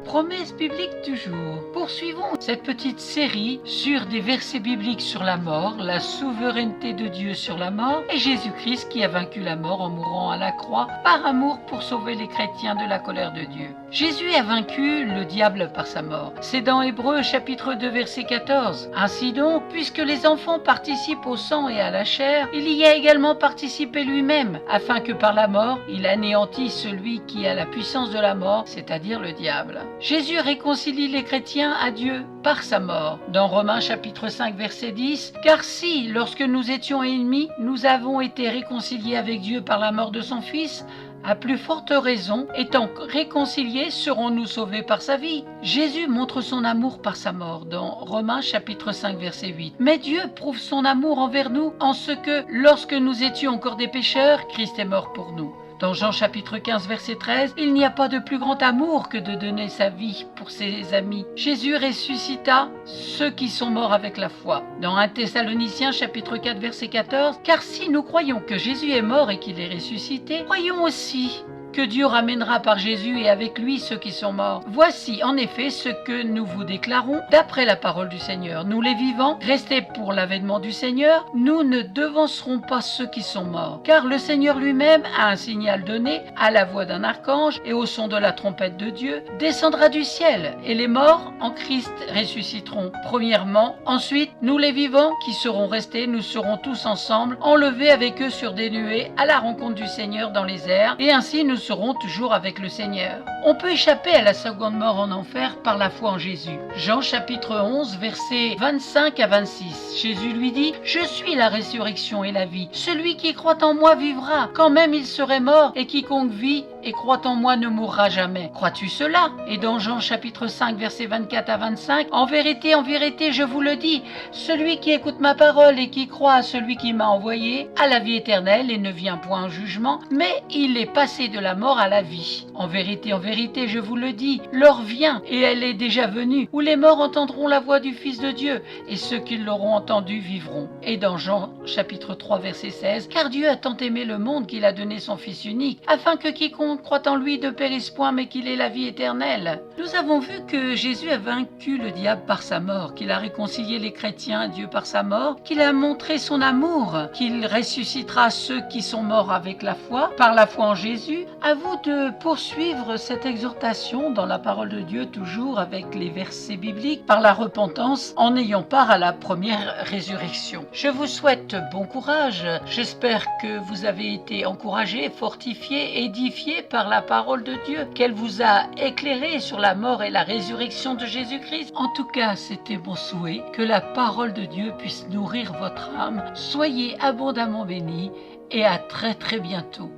Promesse biblique du jour. Poursuivons cette petite série sur des versets bibliques sur la mort, la souveraineté de Dieu sur la mort et Jésus-Christ qui a vaincu la mort en mourant à la croix par amour pour sauver les chrétiens de la colère de Dieu. Jésus a vaincu le diable par sa mort. C'est dans Hébreux chapitre 2 verset 14. Ainsi donc, puisque les enfants participent au sang et à la chair, il y a également participé lui-même, afin que par la mort, il anéantisse celui qui a la puissance de la mort, c'est-à-dire le diable. Jésus réconcilie les chrétiens à Dieu par sa mort. Dans Romains chapitre 5 verset 10, « Car si, lorsque nous étions ennemis, nous avons été réconciliés avec Dieu par la mort de son Fils, à plus forte raison, étant réconciliés, serons-nous sauvés par sa vie. » Jésus montre son amour par sa mort dans Romains chapitre 5 verset 8. Mais Dieu prouve son amour envers nous en ce que, lorsque nous étions encore des pécheurs, Christ est mort pour nous. Dans Jean chapitre 15 verset 13, « Il n'y a pas de plus grand amour que de donner sa vie pour ses amis. Jésus ressuscita ceux qui sont morts avec la foi. » Dans 1 Thessaloniciens chapitre 4 verset 14, « Car si nous croyons que Jésus est mort et qu'il est ressuscité, croyons aussi que Dieu ramènera par Jésus et avec lui ceux qui sont morts. Voici en effet ce que nous vous déclarons d'après la parole du Seigneur. Nous les vivants, restés pour l'avènement du Seigneur, nous ne devancerons pas ceux qui sont morts. Car le Seigneur lui-même a un signal donné à la voix d'un archange et au son de la trompette de Dieu, descendra du ciel et les morts en Christ ressusciteront. Premièrement, ensuite, nous les vivants qui serons restés, nous serons tous ensemble enlevés avec eux sur des nuées à la rencontre du Seigneur dans les airs et ainsi nous serons toujours avec le Seigneur. On peut échapper à la seconde mort en enfer par la foi en Jésus. Jean chapitre 11 versets 25 à 26. Jésus lui dit « Je suis la résurrection et la vie. Celui qui croit en moi vivra, quand même il serait mort, et quiconque vit et croit en moi ne mourra jamais. Crois-tu cela ?» Et dans Jean chapitre 5 versets 24 à 25, « En vérité, je vous le dis, celui qui écoute ma parole et qui croit à celui qui m'a envoyé a la vie éternelle et ne vient point en jugement, mais il est passé de la mort à la vie. En vérité, je vous le dis, l'heure vient, et elle est déjà venue, où les morts entendront la voix du Fils de Dieu, et ceux qui l'auront entendu vivront. » Et dans Jean chapitre 3 verset 16, « Car Dieu a tant aimé le monde qu'il a donné son Fils unique, afin que quiconque croit en lui ne périsse point, mais qu'il ait la vie éternelle. » Nous avons vu que Jésus a vaincu le diable par sa mort, qu'il a réconcilié les chrétiens à Dieu par sa mort, qu'il a montré son amour, qu'il ressuscitera ceux qui sont morts avec la foi, par la foi en Jésus. À vous de poursuivre cette exhortation dans la parole de Dieu, toujours avec les versets bibliques, par la repentance, en ayant part à la première résurrection. Je vous souhaite bon courage. J'espère que vous avez été encouragés, fortifiés, édifiés par la parole de Dieu, qu'elle vous a éclairé sur la mort et la résurrection de Jésus-Christ. En tout cas, c'était mon souhait, que la parole de Dieu puisse nourrir votre âme. Soyez abondamment bénis et à très très bientôt.